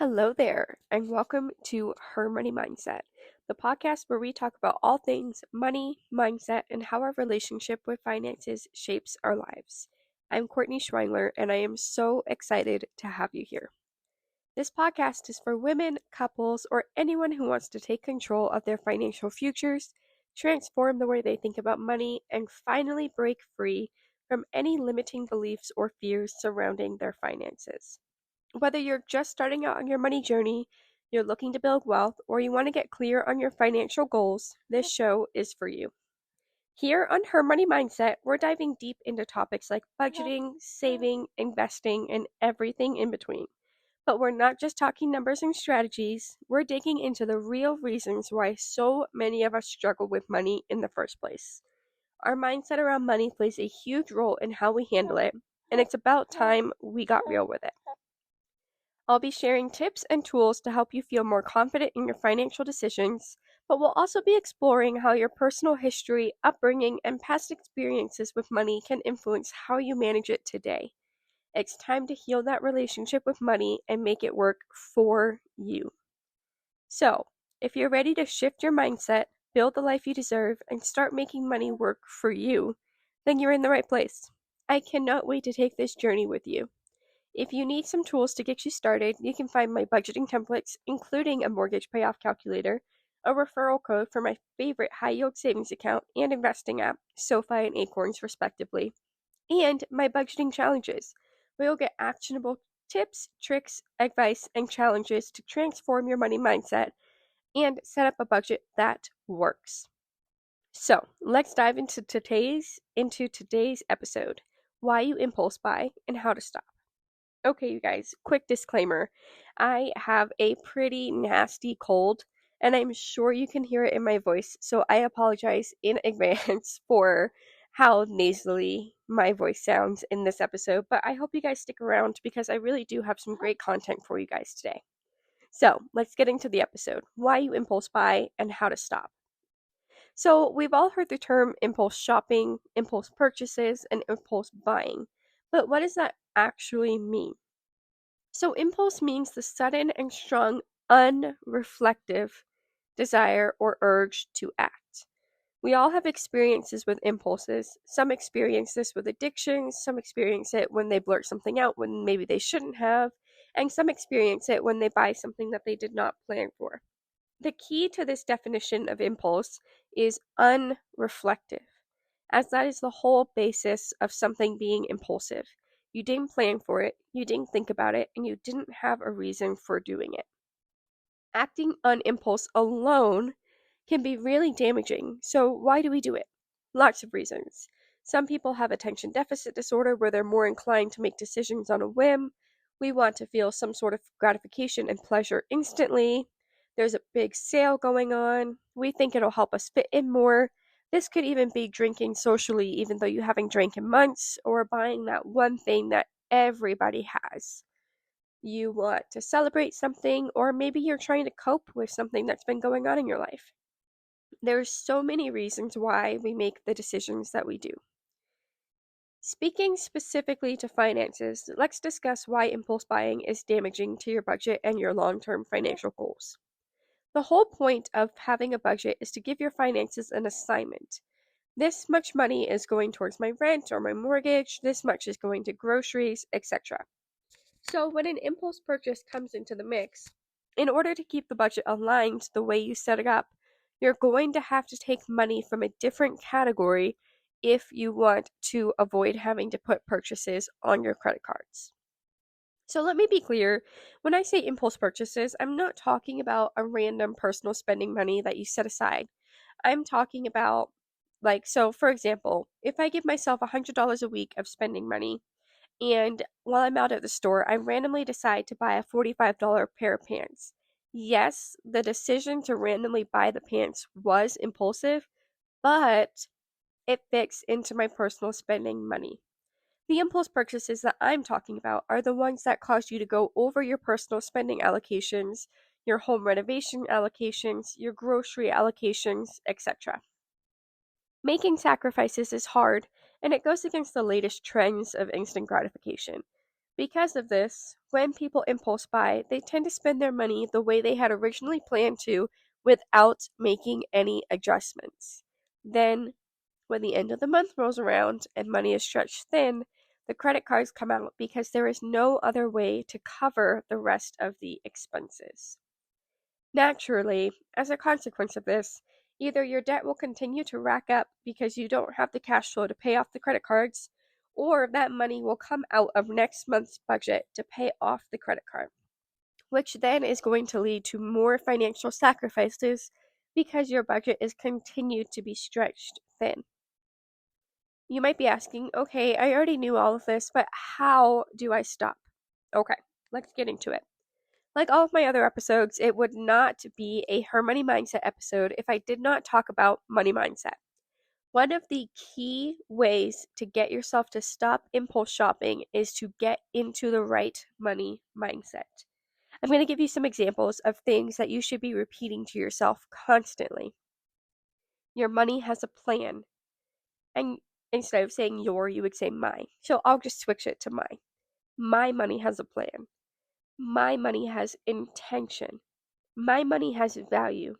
Hello there, and welcome to Her Money Mindset, the podcast where we talk about all things money, mindset, and how our relationship with finances shapes our lives. I'm Courtney Schweinler, and I am so excited to have you here. This podcast is for women, couples, or anyone who wants to take control of their financial futures, transform the way they think about money, and finally break free from any limiting beliefs or fears surrounding their finances. Whether you're just starting out on your money journey, you're looking to build wealth, or you want to get clear on your financial goals, this show is for you. Here on Her Money Mindset, we're diving deep into topics like budgeting, saving, investing, and everything in between. But we're not just talking numbers and strategies, we're digging into the real reasons why so many of us struggle with money in the first place. Our mindset around money plays a huge role in how we handle it, and it's about time we got real with it. I'll be sharing tips and tools to help you feel more confident in your financial decisions, but we'll also be exploring how your personal history, upbringing, and past experiences with money can influence how you manage it today. It's time to heal that relationship with money and make it work for you. So, if you're ready to shift your mindset, build the life you deserve, and start making money work for you, then you're in the right place. I cannot wait to take this journey with you. If you need some tools to get you started, you can find my budgeting templates, including a mortgage payoff calculator, a referral code for my favorite high yield savings account and investing app, SoFi and Acorns, respectively, and my budgeting challenges, where you'll get actionable tips, tricks, advice, and challenges to transform your money mindset and set up a budget that works. So, let's dive into today's episode: why you impulse buy and how to stop. Okay, you guys, quick disclaimer. I have a pretty nasty cold, and I'm sure you can hear it in my voice, so I apologize in advance for how nasally my voice sounds in this episode, but I hope you guys stick around because I really do have some great content for you guys today. So, let's get into the episode: why you impulse buy and how to stop. So, we've all heard the term impulse shopping, impulse purchases, and impulse buying, but what does that actually mean? So, impulse means the sudden and strong, unreflective desire or urge to act. We all have experiences with impulses. Some experience this with addictions, some experience it when they blurt something out when maybe they shouldn't have, and some experience it when they buy something that they did not plan for. The key to this definition of impulse is unreflective, as that is the whole basis of something being impulsive. You didn't plan for it, you didn't think about it, and you didn't have a reason for doing it. Acting on impulse alone can be really damaging. So, why do we do it? Lots of reasons. Some people have attention deficit disorder where they're more inclined to make decisions on a whim. We want to feel some sort of gratification and pleasure instantly. There's a big sale going on. We think it'll help us fit in more. This could even be drinking socially, even though you haven't drank in months, or buying that one thing that everybody has. You want to celebrate something, or maybe you're trying to cope with something that's been going on in your life. There's so many reasons why we make the decisions that we do. Speaking specifically to finances, let's discuss why impulse buying is damaging to your budget and your long-term financial goals. The whole point of having a budget is to give your finances an assignment. This much money is going towards my rent or my mortgage, this much is going to groceries, etc. So when an impulse purchase comes into the mix, in order to keep the budget aligned the way you set it up, you're going to have to take money from a different category if you want to avoid having to put purchases on your credit cards. So let me be clear, when I say impulse purchases, I'm not talking about a random personal spending money that you set aside. I'm talking about, so for example, if I give myself $100 a week of spending money, and while I'm out at the store, I randomly decide to buy a $45 pair of pants. Yes, the decision to randomly buy the pants was impulsive, but it fits into my personal spending money. The impulse purchases that I'm talking about are the ones that cause you to go over your personal spending allocations, your home renovation allocations, your grocery allocations, etc. Making sacrifices is hard, and it goes against the latest trends of instant gratification. Because of this, when people impulse buy, they tend to spend their money the way they had originally planned to without making any adjustments. Then, when the end of the month rolls around and money is stretched thin, the credit cards come out because there is no other way to cover the rest of the expenses. Naturally, as a consequence of this, either your debt will continue to rack up because you don't have the cash flow to pay off the credit cards, or that money will come out of next month's budget to pay off the credit card, which then is going to lead to more financial sacrifices because your budget is continued to be stretched thin. You might be asking, okay, I already knew all of this, but how do I stop? Okay, let's get into it. Like all of my other episodes, it would not be a Her Money Mindset episode if I did not talk about money mindset. One of the key ways to get yourself to stop impulse shopping is to get into the right money mindset. I'm going to give you some examples of things that you should be repeating to yourself constantly. Your money has a plan. And instead of saying your, you would say my. So I'll just switch it to my. My money has a plan. My money has intention. My money has value.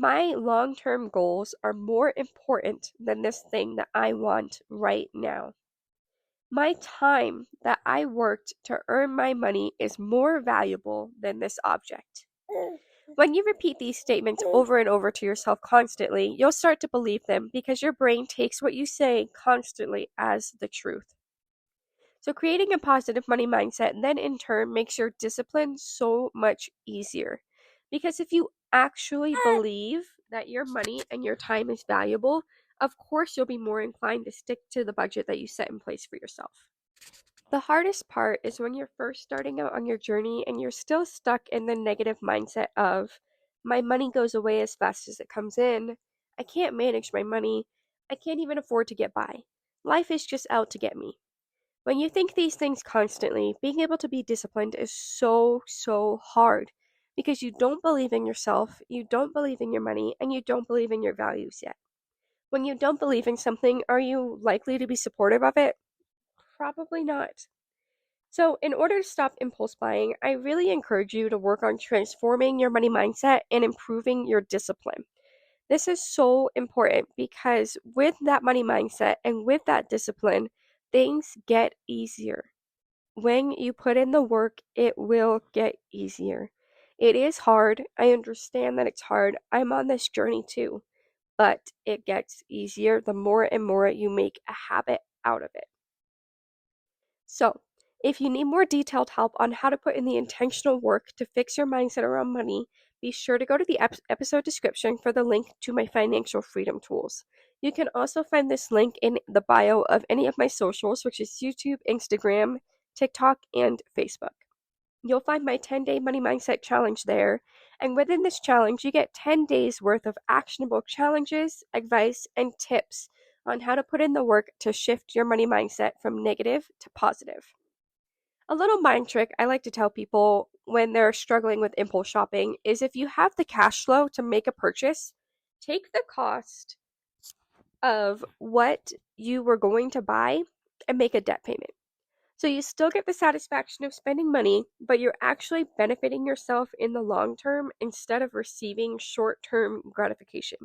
My long-term goals are more important than this thing that I want right now. My time that I worked to earn my money is more valuable than this object. When you repeat these statements over and over to yourself constantly, you'll start to believe them because your brain takes what you say constantly as the truth. So creating a positive money mindset then in turn makes your discipline so much easier. Because if you actually believe that your money and your time is valuable, of course you'll be more inclined to stick to the budget that you set in place for yourself. The hardest part is when you're first starting out on your journey and you're still stuck in the negative mindset of, my money goes away as fast as it comes in, I can't manage my money, I can't even afford to get by, life is just out to get me. When you think these things constantly, being able to be disciplined is so hard because you don't believe in yourself, you don't believe in your money, and you don't believe in your values yet. When you don't believe in something, are you likely to be supportive of it? Probably not. So, in order to stop impulse buying, I really encourage you to work on transforming your money mindset and improving your discipline. This is so important because with that money mindset and with that discipline, things get easier. When you put in the work, it will get easier. It is hard. I understand that it's hard. I'm on this journey too, but it gets easier the more and more you make a habit out of it. So, if you need more detailed help on how to put in the intentional work to fix your mindset around money, be sure to go to the episode description for the link to my financial freedom tools. You can also find this link in the bio of any of my socials, which is YouTube, Instagram, TikTok, and Facebook. You'll find my 10-day money mindset challenge there, and within this challenge, you get 10 days worth of actionable challenges, advice, and tips on how to put in the work to shift your money mindset from negative to positive. A little mind trick I like to tell people when they're struggling with impulse shopping is if you have the cash flow to make a purchase, take the cost of what you were going to buy and make a debt payment. So you still get the satisfaction of spending money, but you're actually benefiting yourself in the long term instead of receiving short-term gratification.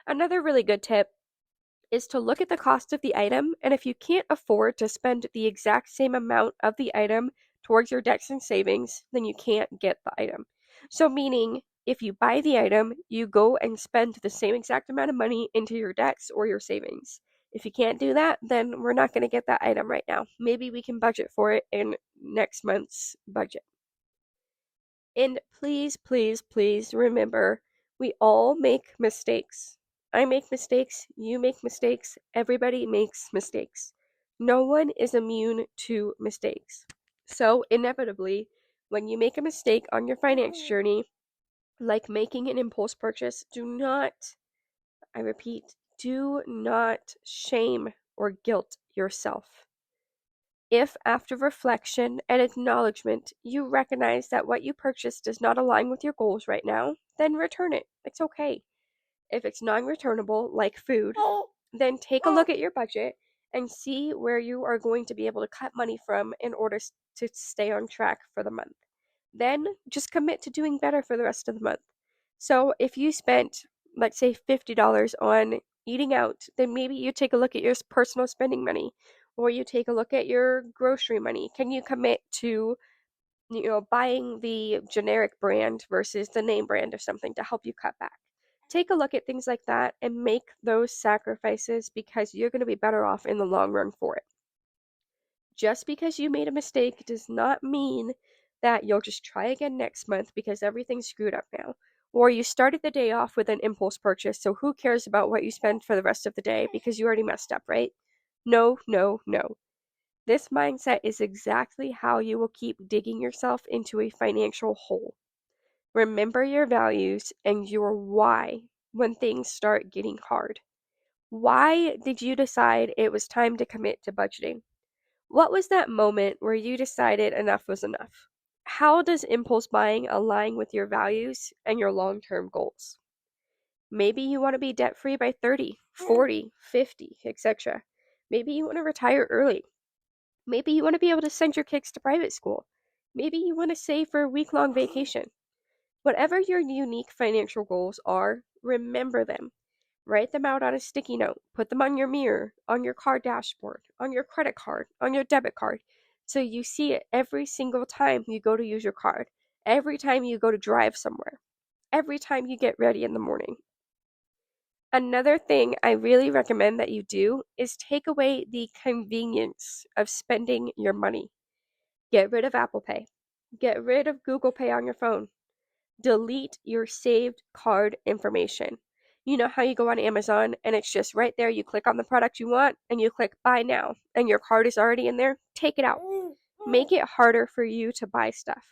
Another really good tip is to look at the cost of the item, and if you can't afford to spend the exact same amount of the item towards your debts and savings, then you can't get the item. So meaning, if you buy the item, you go and spend the same exact amount of money into your debts or your savings. If you can't do that, then we're not going to get that item right now. Maybe we can budget for it in next month's budget. And please remember, we all make mistakes. I make mistakes, you make mistakes, everybody makes mistakes. No one is immune to mistakes. So, inevitably, when you make a mistake on your finance journey, like making an impulse purchase, I repeat, do not shame or guilt yourself. If after reflection and acknowledgement you recognize that what you purchased does not align with your goals right now, then return it. It's okay. If it's non-returnable, like food, then take a look at your budget and see where you are going to be able to cut money from in order to stay on track for the month. Then just commit to doing better for the rest of the month. So if you spent, let's say, $50 on eating out, then maybe you take a look at your personal spending money, or you take a look at your grocery money. Can you commit to, buying the generic brand versus the name brand of something to help you cut back? Take a look at things like that and make those sacrifices, because you're going to be better off in the long run for it. Just because you made a mistake does not mean that you'll just try again next month because everything's screwed up now. Or you started the day off with an impulse purchase, so who cares about what you spend for the rest of the day because you already messed up, right? No, no, no. This mindset is exactly how you will keep digging yourself into a financial hole. Remember your values and your why when things start getting hard. Why did you decide it was time to commit to budgeting? What was that moment where you decided enough was enough? How does impulse buying align with your values and your long-term goals? Maybe you want to be debt-free by 30, 40, 50, etc. Maybe you want to retire early. Maybe you want to be able to send your kids to private school. Maybe you want to save for a week-long vacation. Whatever your unique financial goals are, remember them. Write them out on a sticky note. Put them on your mirror, on your car dashboard, on your credit card, on your debit card, so you see it every single time you go to use your card, every time you go to drive somewhere, every time you get ready in the morning. Another thing I really recommend that you do is take away the convenience of spending your money. Get rid of Apple Pay. Get rid of Google Pay on your phone. Delete your saved card information. You know how you go on Amazon and it's just right there. You click on the product you want and you click buy now, and your card is already in there. Take it out. Make it harder for you to buy stuff.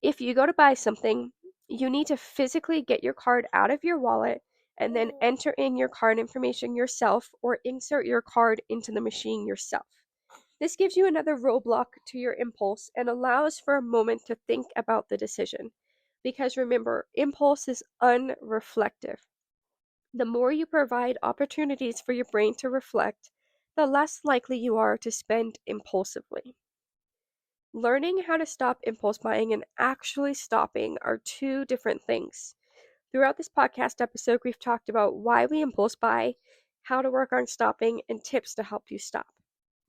If you go to buy something, you need to physically get your card out of your wallet and then enter in your card information yourself, or insert your card into the machine yourself. This gives you another roadblock to your impulse and allows for a moment to think about the decision. Because remember, impulse is unreflective. The more you provide opportunities for your brain to reflect, the less likely you are to spend impulsively. Learning how to stop impulse buying and actually stopping are two different things. Throughout this podcast episode, we've talked about why we impulse buy, how to work on stopping, and tips to help you stop.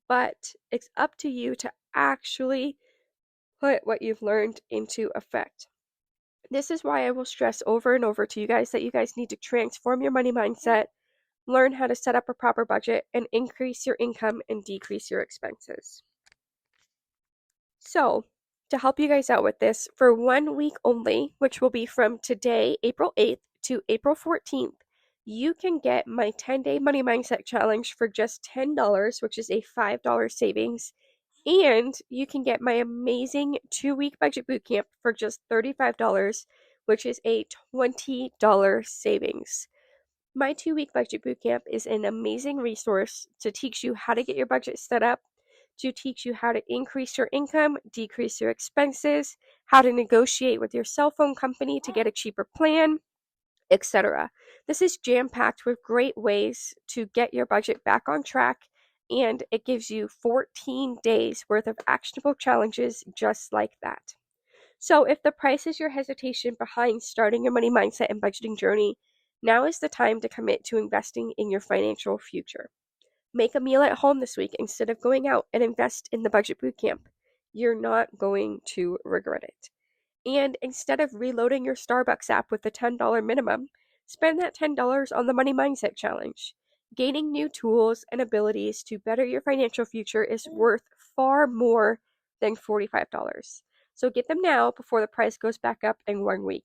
But it's up to you to actually put what you've learned into effect. This is why I will stress over and over to you guys that you guys need to transform your money mindset, learn how to set up a proper budget, and increase your income and decrease your expenses. So, to help you guys out with this, for 1 week only, which will be from today, April 8th to April 14th, you can get my 10-day money mindset challenge for just $10, which is a $5 savings. And you can get my amazing 2-week budget bootcamp for just $35, which is a $20 savings. My 2-week budget bootcamp is an amazing resource to teach you how to get your budget set up, to teach you how to increase your income, decrease your expenses, how to negotiate with your cell phone company to get a cheaper plan, etc. This is jam-packed with great ways to get your budget back on track, and it gives you 14 days worth of actionable challenges just like that. So if the price is your hesitation behind starting your money mindset and budgeting journey, now is the time to commit to investing in your financial future. Make a meal at home this week instead of going out, and invest in the budget bootcamp. You're not going to regret it. And instead of reloading your Starbucks app with the $10 minimum, spend that $10 on the Money Mindset Challenge. Gaining new tools and abilities to better your financial future is worth far more than $45. So get them now before the price goes back up in 1 week.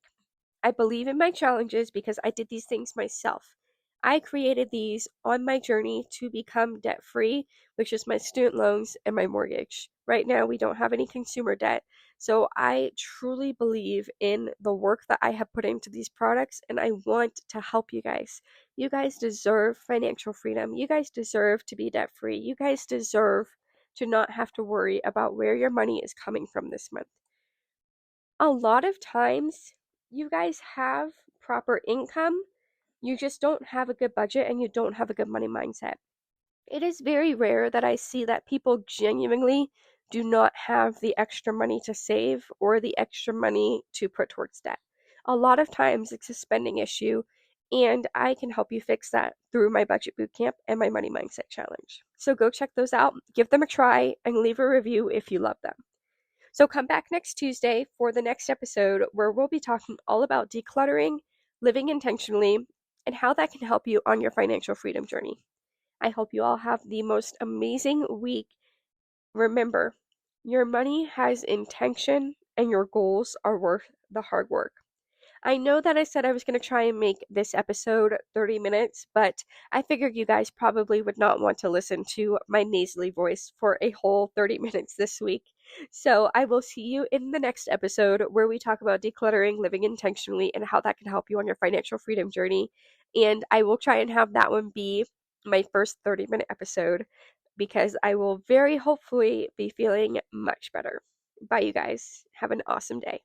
I believe in my challenges because I did these things myself. I created these on my journey to become debt free, which is my student loans and my mortgage. Right now, we don't have any consumer debt. So I truly believe in the work that I have put into these products, and I want to help you guys. You guys deserve financial freedom. You guys deserve to be debt free. You guys deserve to not have to worry about where your money is coming from this month. A lot of times, you guys have proper income, you just don't have a good budget and you don't have a good money mindset. It is very rare that I see that people genuinely do not have the extra money to save or the extra money to put towards debt. A lot of times it's a spending issue, and I can help you fix that through my budget bootcamp and my money mindset challenge. So go check those out, give them a try, and leave a review if you love them. So come back next Tuesday for the next episode where we'll be talking all about decluttering, living intentionally, and how that can help you on your financial freedom journey. I hope you all have the most amazing week. Remember, your money has intention and your goals are worth the hard work. I know that I said I was going to try and make this episode 30 minutes, but I figured you guys probably would not want to listen to my nasally voice for a whole 30 minutes this week. So I will see you in the next episode where we talk about decluttering, living intentionally, and how that can help you on your financial freedom journey. And I will try and have that one be my first 30-minute episode because I will very hopefully be feeling much better. Bye, you guys. Have an awesome day.